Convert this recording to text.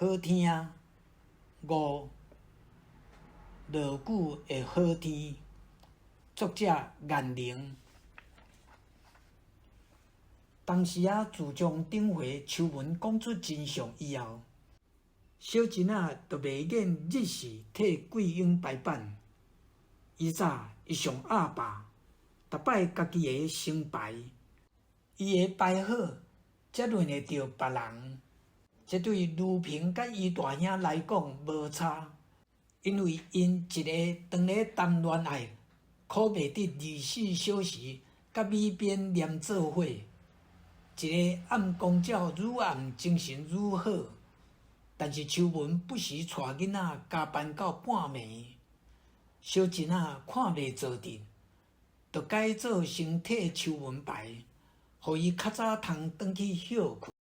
好听，五落雨的好天。作者颜玲。当时自从顶回秋文讲出真相以后，小真就袂瘾日时替桂英排版。以早伊上鸭霸，逐摆家己的先排，伊的排好，才轮会着别人。这对卢平甲伊大兄来讲无差，因为因一个当咧谈恋爱，苦袂得24小时甲美编连做伙，一个暗光照愈暗精神愈好。但是秋文不时带囡仔加班到半暝，小真看袂做阵，就改做先替秋文排，互伊较早通转去休困。